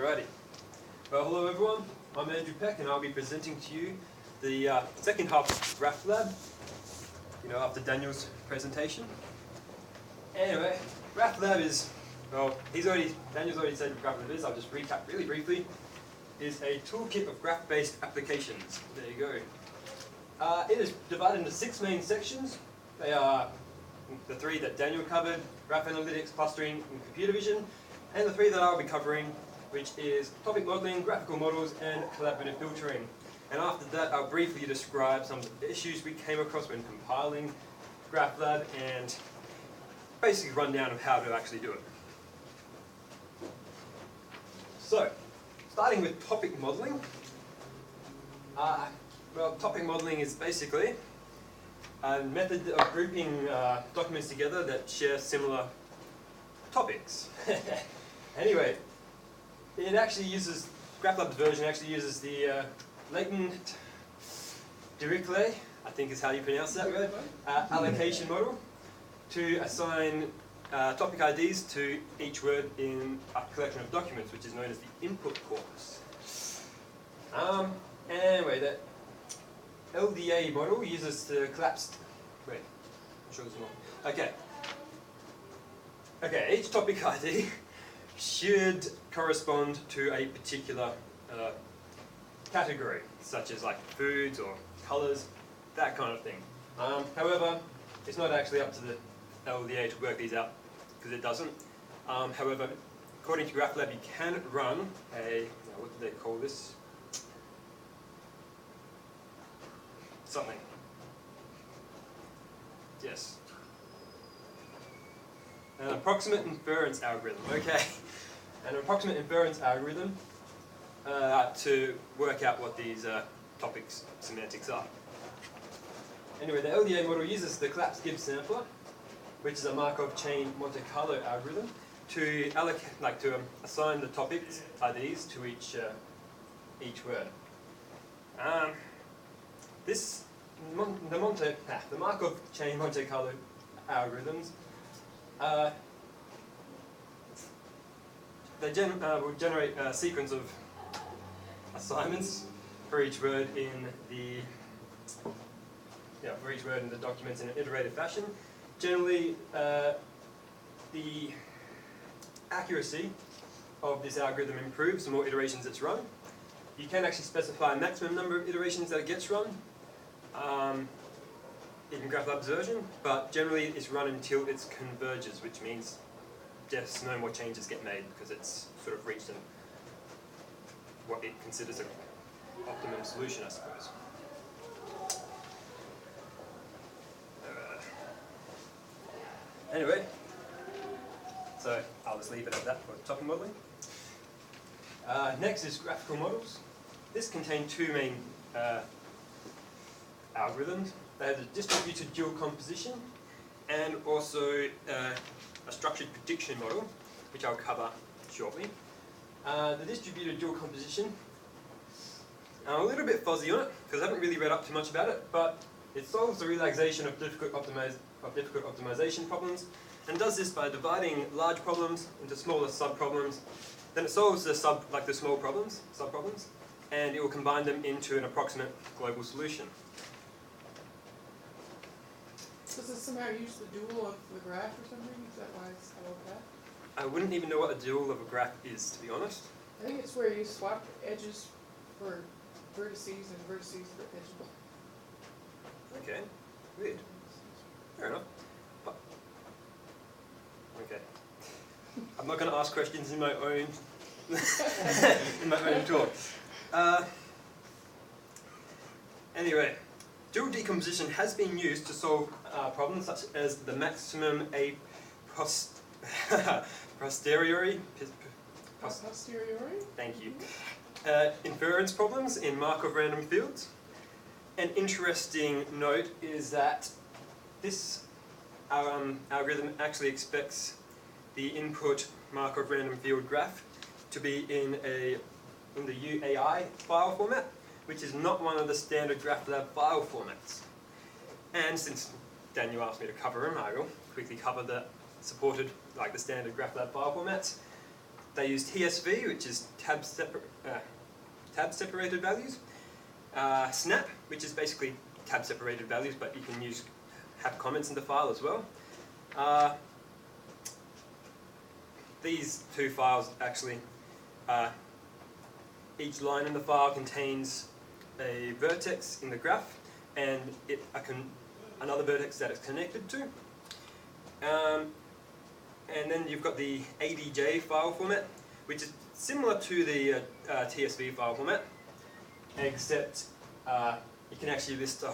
Alrighty. Well, hello everyone. I'm Andrew Peck, and I'll be presenting to you the second half of Graphlab. After Daniel's presentation. Anyway, Graphlab is, well, Daniel's already said what Graphlab is. I'll just recap really briefly. Is a toolkit of graph-based applications. There you go. It is divided into 6 main sections. They are the 3 that Daniel covered: graph analytics, clustering, and computer vision, and the 3 that I'll be covering, which is topic modeling, graphical models, and collaborative filtering. And after that, I'll briefly describe some of the issues we came across when compiling Graphlab and basically run down of how to actually do it. So, starting with topic modeling. Well, topic modeling is basically a method of grouping documents together that share similar topics. Anyway, it actually uses, Graphlab's version actually uses the latent Dirichlet, I think is how you pronounce that word, allocation model to assign topic IDs to each word in a collection of documents, which is known as the input corpus. Anyway, the LDA model uses the collapsed, wait, I'm sure it's not. Okay, each topic ID should correspond to a particular category, such as like foods or colours, that kind of thing. However, it's not actually up to the LDA to work these out, because it doesn't. However, according to Graphlab, you can run a, what do they call this? Something. Yes. An approximate inference algorithm, okay. An approximate inference algorithm to work out what these topics semantics are. Anyway, the LDA model uses the collapsed Gibbs sampler, which is a Markov chain Monte Carlo algorithm, to allocate, assign the topics IDs to each word. The Markov chain Monte Carlo algorithms will generate a sequence of assignments for each word in the documents in an iterative fashion. Generally, the accuracy of this algorithm improves the more iterations it's run. You can actually specify a maximum number of iterations that it gets run in Graphlab's version, but generally it's run until it converges, which means just no more changes get made because it's sort of reached what it considers an optimum solution, I suppose. Anyway, so I'll just leave it at that for topic modeling. Next is graphical models. This contains 2 main algorithms. They have the distributed dual composition and also a structured prediction model, which I'll cover shortly. The distributed dual composition, I'm a little bit fuzzy on it because I haven't really read up too much about it, but it solves the relaxation of difficult optimization problems, and does this by dividing large problems into smaller sub-problems. Then it solves the small problems, sub-problems, and it will combine them into an approximate global solution. Does it somehow use the dual of the graph or something? Is that why it's called that? I wouldn't even know what a dual of a graph is, to be honest. I think it's where you swap edges for vertices and vertices for edges. Okay, weird. Fair enough. But, okay. I'm not going to ask questions in my own talk. Anyway, dual decomposition has been used to solve problems such as the maximum a posteriori. Thank you. Inference problems in Markov random fields. An interesting note is that this algorithm actually expects the input Markov random field graph to be in the UAI file format, which is not one of the standard Graphlab file formats. And since Daniel asked me to cover them, I will quickly cover the supported, the standard Graphlab file formats. they use TSV, which is tab separated values. Snap, which is basically tab separated values, but you can have comments in the file as well. These two files actually, each line in the file contains a vertex in the graph and another vertex that it's connected to. And then you've got the ADJ file format, which is similar to the TSV file format, except you can actually list a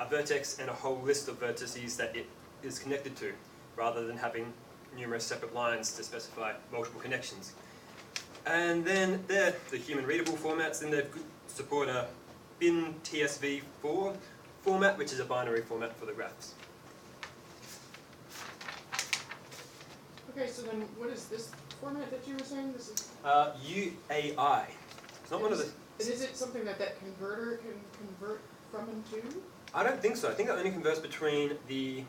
vertex and a whole list of vertices that it is connected to, rather than having numerous separate lines to specify multiple connections. And then they're the human readable formats, and they support a bin TSV4 format, which is a binary format for the graphs. Okay, so then what is this format that you were saying? This is UAI. It's not one of the... And is it something that converter can convert from and to? I don't think so. I think it only converts between the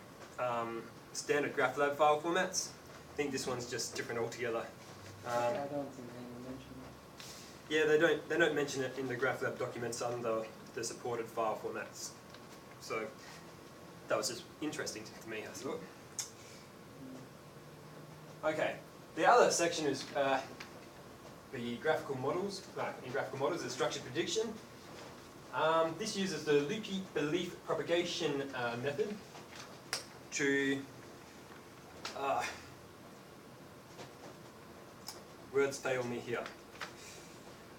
standard Graphlab file formats. I think this one's just different altogether. I don't think anyone mentioned it. Yeah, they don't mention it in the Graphlab documents under the supported file formats. So that was just interesting to me, I thought. Okay, the other section is the graphical models. In graphical models, the structured prediction. This uses the loopy belief propagation method to words fail me here.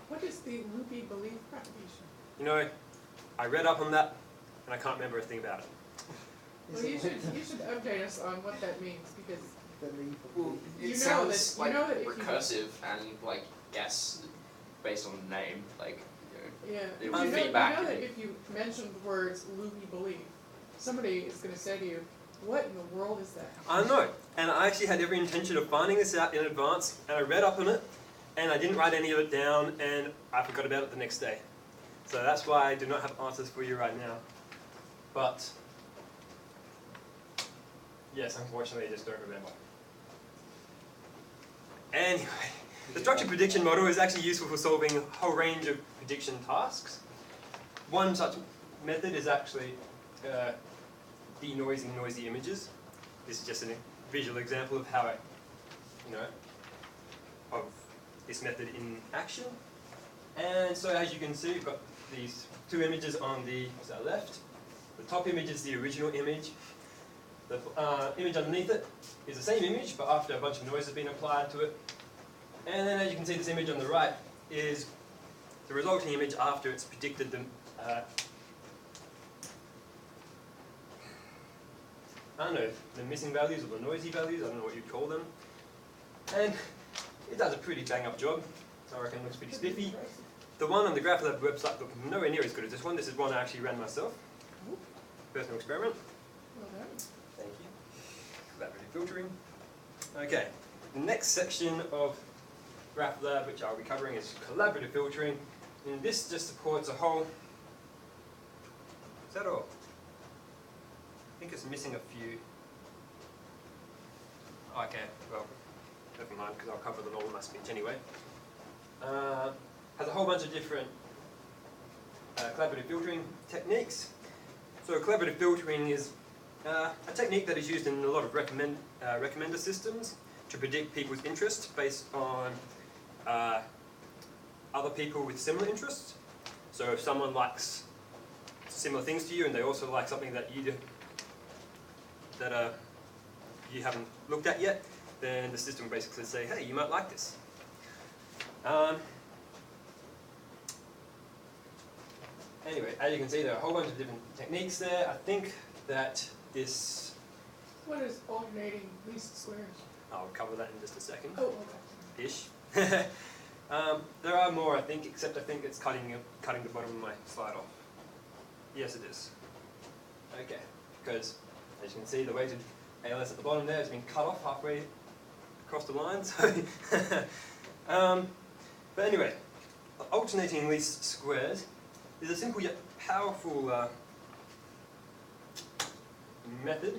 What is the loopy belief propagation? You know, I read up on that and I can't remember a thing about it. Well, you should update us on what that means, because Well, You it know sounds that- you know that if you- recursive and like guess based on the name, like yeah, It you would know, feedback you know and- that if you mention the words loopy belief, somebody is going to say to you, "What in the world is that?" I know, and I actually had every intention of finding this out in advance, and I read up on it, and I didn't write any of it down, and I forgot about it the next day. So that's why I do not have answers for you right now. But, yes, unfortunately I just don't remember. Anyway, the structured prediction model is actually useful for solving a whole range of prediction tasks. One such method is actually denoising noisy images. This is just a visual example of how of this method in action. And so as you can see, we've got these two images on the left. The top image is the original image. The image underneath it is the same image, but after a bunch of noise has been applied to it. And then as you can see, this image on the right is the resulting image after it's predicted the I don't know, the missing values or the noisy values, I don't know what you'd call them. And it does a pretty bang up job. I reckon it looks pretty spiffy. The one on the Graphlab website looked nowhere near as good as this one. This is one I actually ran myself. Personal experiment. Well done. Thank you. Collaborative filtering. Okay, the next section of Graphlab, which I'll be covering, is collaborative filtering. And this just supports a whole... Is that all? I think it's missing a few. Okay, well, never mind, because I'll cover them all in my speech anyway. Has a whole bunch of different collaborative filtering techniques. So collaborative filtering is a technique that is used in a lot of recommender systems to predict people's interests based on other people with similar interests. So if someone likes similar things to you and they also like something that you do, that you haven't looked at yet, then the system basically say, hey, you might like this. Anyway, as you can see, there are a whole bunch of different techniques there. I think that this... What is alternating least squares? I'll cover that in just a second. Oh, okay. Ish. There are more, I think, except I think it's cutting the bottom of my slide off. Yes, it is. Okay, because as you can see, the weighted ALS at the bottom there has been cut off halfway across the line. So but anyway, alternating least squares is a simple yet powerful method,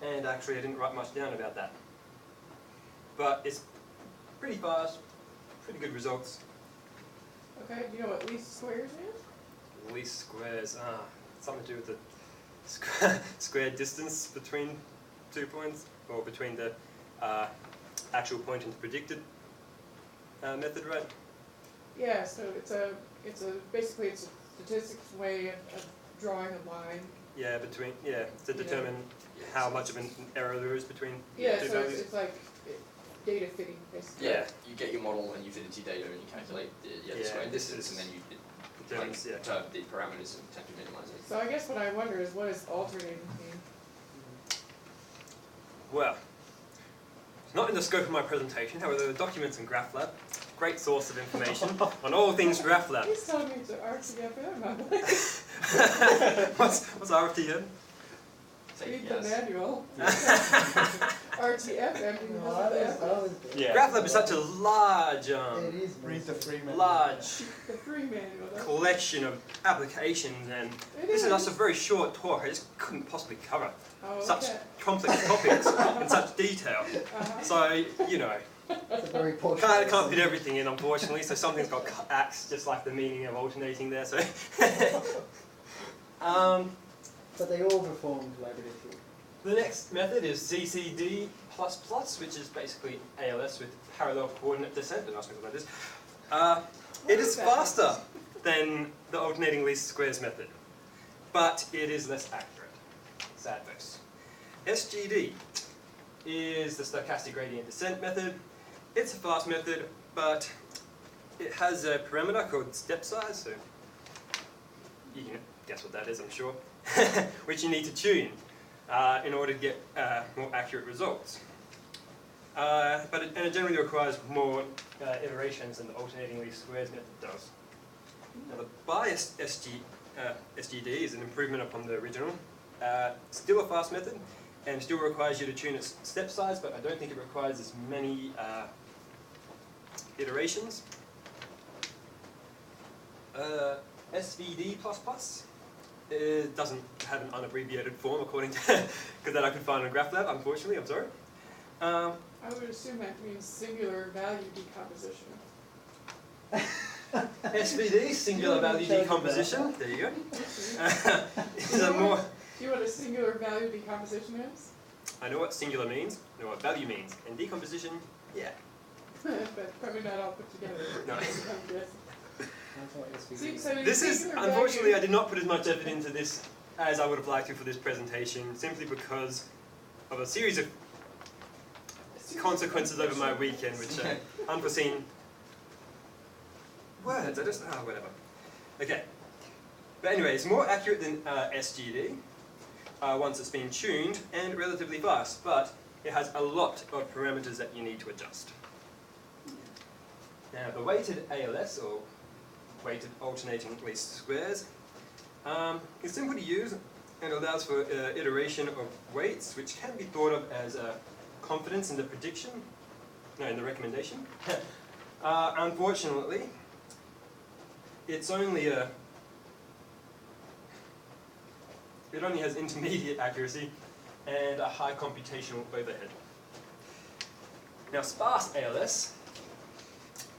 and actually I didn't write much down about that. but it's pretty fast, pretty good results. Okay, do you know what least squares is? Least squares, something to do with the square distance between 2 points, or between the actual point and the predicted method, right? Yeah, so basically it's a statistics way of drawing a line. Yeah, to determine how much of an error there is between Yeah, two so values. it's like data fitting, basically. Yeah. You get your model and you fit it to your data and you calculate the square this distance is and then you determines, yeah. the parameters and attempt to minimize it. So I guess what I wonder is what does alternating mean? Well, it's not in the scope of my presentation, however, the documents in Graphlab, great source of information on all things Graphlab. He's telling me to RTFM, I'm like, What's RTM? Say read the yes. manual. RTFM, you No, know I the was, I was there. Yeah. Graphlab is such a large, It is. Read the free manual. large the free manual. That's- collection of applications, and It this is is. just a very short talk. I just couldn't possibly cover Oh, such okay. complex topics in such detail. Uh-huh. So, you know, It's a very posh. can't fit everything in, unfortunately. So something's got axed, just like the meaning of alternating there. So, But they all perform collaboratively. the next method is CCD++, which is basically ALS with parallel coordinate descent. Don't ask me what that is. It is faster than the alternating least squares method, but it is less accurate. Sad face. SGD is the stochastic gradient descent method. It's a fast method, but it has a parameter called step size, so you can guess what that is, I'm sure, which you need to tune in order to get more accurate results. And it generally requires more iterations than the alternating least squares method does. Now the biased SGD is an improvement upon the original. Still a fast method, and still requires you to tune its step size, but I don't think it requires as many iterations. SVD++, it doesn't have an unabbreviated form according to, because that I could find on Graphlab, unfortunately, I'm sorry. I would assume that means singular value decomposition. SVD, singular value decomposition, there you go. Is a more, Do you know what a singular value decomposition is? I know what singular means, I know what value means, and decomposition, yeah. But probably not all put together. No. I'm guessing. That's what SVD See, is. so the This is, singular unfortunately, I value- did not put as much effort into this as I would have liked to for this presentation, simply because of a series of consequences over my weekend, which are unforeseen words, whatever. Okay. But anyway, it's more accurate than SGD once it's been tuned, and relatively fast, but it has a lot of parameters that you need to adjust. Now, the weighted ALS, or weighted alternating least squares, is simple to use and allows for iteration of weights, which can be thought of as confidence in the prediction, no, in the recommendation. Unfortunately, it's only it only has intermediate accuracy and a high computational overhead. Now, sparse ALS,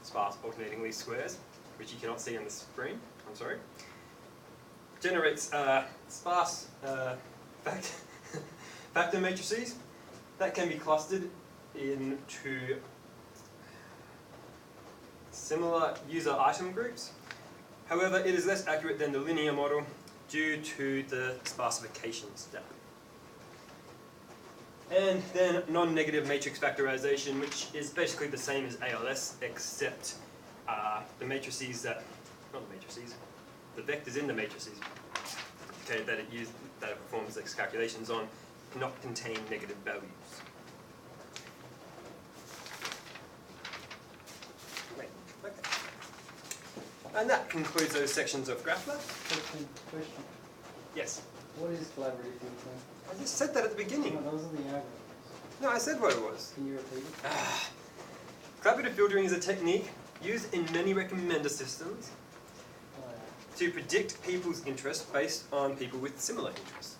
sparse alternating least squares, which you cannot see on the screen, I'm sorry, generates sparse factor matrices that can be clustered into similar user item groups. However, it is less accurate than the linear model due to the sparsification step. And then non-negative matrix factorization, which is basically the same as ALS, except the matrices that, not the matrices, the vectors in the matrices, okay, that it performs its calculations on, not contain negative values. Wait, okay. And that concludes those sections of Graphlab. Question. Yes. What is collaborative filtering? I just said that at the beginning. Oh, those are the algorithms. No, I said what it was. Can you repeat it? Collaborative filtering is a technique used in many recommender systems Oh, yeah. to predict people's interests based on people with similar interests.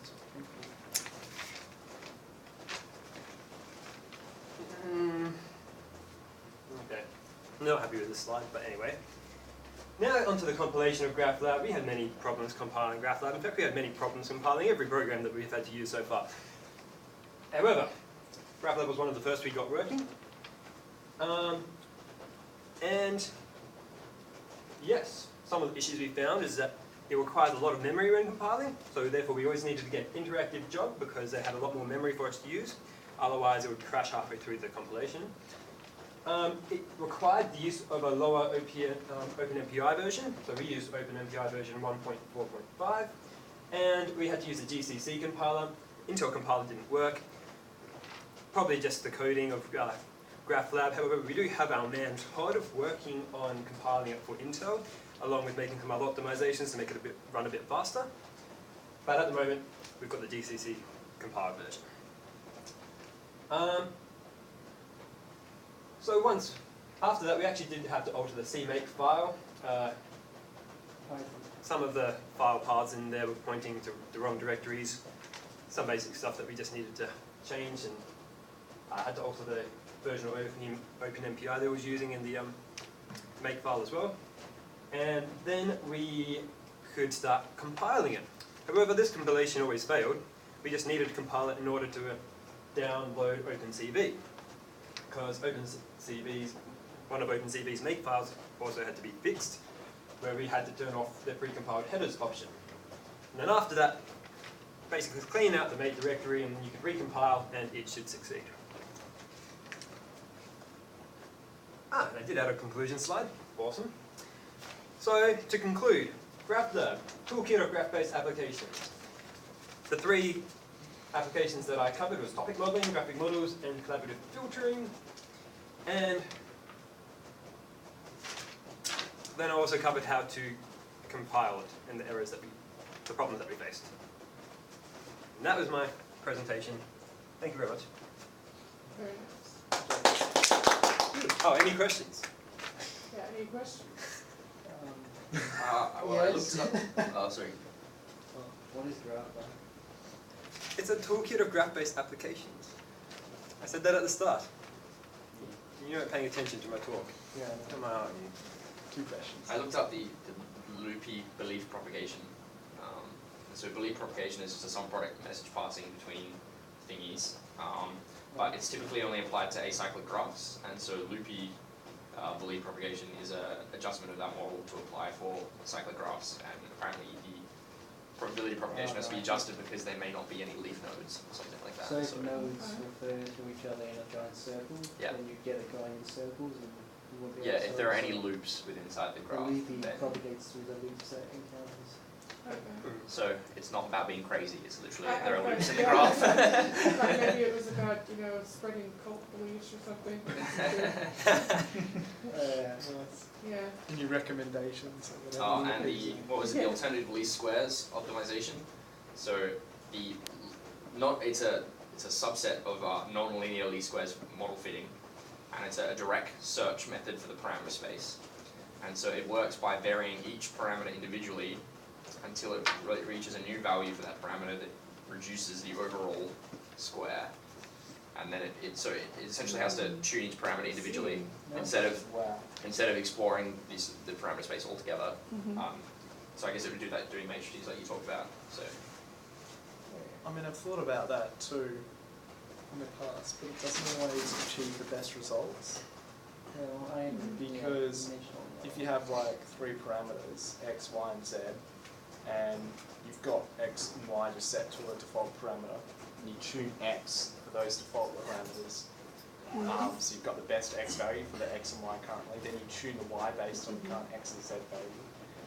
Okay. I'm not happy with this slide, but anyway. Now onto the compilation of Graphlab. We had many problems compiling Graphlab. In fact, we had many problems compiling every program that we've had to use so far. However, Graphlab was one of the first we got working. And yes, some of the issues we found is that it requires a lot of memory when compiling, so therefore we always needed to get an interactive job because they had a lot more memory for us to use. Otherwise it would crash halfway through the compilation. It required the use of a lower OpenMPI version, so we used OpenMPI version 1.4.5, and we had to use a GCC compiler. Intel compiler didn't work, probably just the coding of Graphlab. However, we do have our man Todd working on compiling it for Intel, along with making some other optimizations to make it run a bit faster. But at the moment, we've got the GCC compiled version. So after that, we actually did have to alter the CMake file. Some of the file paths in there were pointing to the wrong directories. Some basic stuff that we just needed to change, and I had to alter the version of OpenMPI that I was using in the make file as well. And then we could start compiling it. However, this compilation always failed. We just needed to compile it in order to download OpenCV. Because one of OpenCV's make files also had to be fixed, where we had to turn off the precompiled headers option. And then after that, basically clean out the make directory and you could recompile and it should succeed. And I did add a conclusion slide. Awesome. So, to conclude, Graphlab, toolkit of graph-based applications. The three applications that I covered was topic modeling, graphic models, and collaborative filtering. And then I also covered how to compile it and the problems that we faced. And that was my presentation. Thank you very much. Very nice. Oh, any questions? Yeah, any questions? Well, I looked up. Oh, sorry. What is Graphlab? It's a toolkit of graph-based applications. I said that at the start. You weren't paying attention to my talk. Yeah. Come on. 2 questions. I looked up the loopy belief propagation. So belief propagation is just a sum product message passing between thingies, but it's typically only applied to acyclic graphs, and so loopy belief propagation is an adjustment of that model to apply for cyclic graphs, and apparently the probability propagation has to be adjusted because there may not be any leaf nodes or something like that. So if nodes refer to each other in a giant circle, Yeah. then you get it going in circles, and you won't be Yeah, able to if there are solve any it. loops within inside the The graph, loopy then propagates through the loops that it encounters. Okay. so it's not about being crazy. It's literally I- there are I- loops in the yeah, graph. I thought maybe it was about, spreading cult beliefs or something. Yeah. Any recommendations? Or whatever? Oh, and the alternative least squares optimization. So it's a subset of non-linear least squares model fitting, and it's a direct search method for the parameter space. And so it works by varying each parameter individually until it reaches a new value for that parameter that reduces the overall square. And then it essentially has to tune each parameter individually instead of exploring the parameter space altogether. So I guess it would do that doing matrices like you talked about. So I mean, I've thought about that too in the past, but it doesn't always achieve the best results. Well, I Because mentioned if you have like 3 parameters, x, y, and z, and you've got x and y just set to a default parameter, and you tune x for those default parameters, so you've got the best x value for the x and y currently, then you tune the y based on the current x and z value,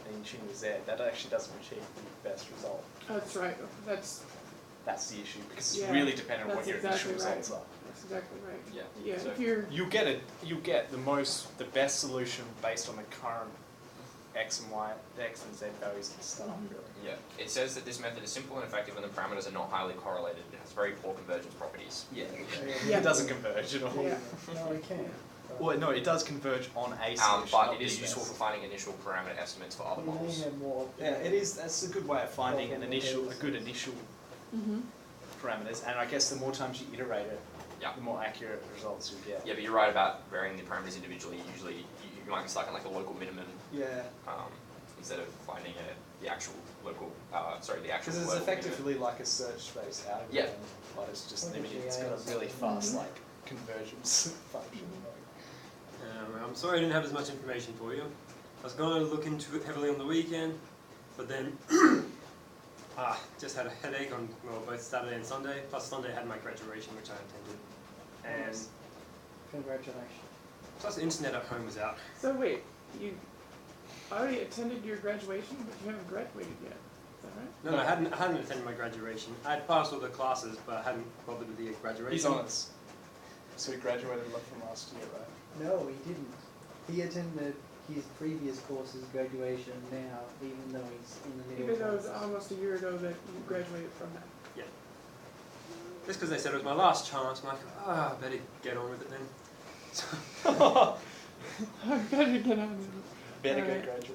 and you tune the z, that actually doesn't achieve the best result. That's right. That's the issue, because it's Yeah, really dependent on what that's your initial exactly results are. That's exactly right. yeah. Yeah, So if you're, You get the best solution based on the current x and y, the x and z values at the start, really. yeah, it says that this method is simple and effective when the parameters are not highly correlated. It has very poor convergence properties. Yeah. Yeah. It doesn't converge at all. Yeah. No, we can. Well, no, it does converge on a solution. But not it is the useful best. for finding initial parameter estimates for other We may models. have more. Yeah, it is. That's a good way of finding a good initial parameters, and I guess the more times you iterate it, Yeah. the more accurate results you get. Yeah, but you're right about varying the parameters individually. Usually you might get stuck in like a local minimum Yeah. instead of finding the actual local, the actual Because it's global effectively like a search space algorithm, Yeah. but it's just Like a limited. It's got a GIS. really fast Mhm. like convergence function. I'm sorry I didn't have as much information for you. I was going to look into it heavily on the weekend, but then just had a headache on both Saturday and Sunday. Plus Sunday I had my graduation, which I attended, and Congratulations. plus the internet at home was out. So wait, you already attended your graduation, but you haven't graduated yet. Is that right? No, I hadn't attended my graduation. I had passed all the classes, but I hadn't bothered with the graduation. He's honest. So he graduated from last year, right? No, he didn't. He attended his previous course's graduation now, even though he's in the middle Even though it was classes. almost a year ago that you graduated from that. Just because they said it was my last chance, I'm like, I better get on with it then. I better get on with it. Better go Alright. graduate.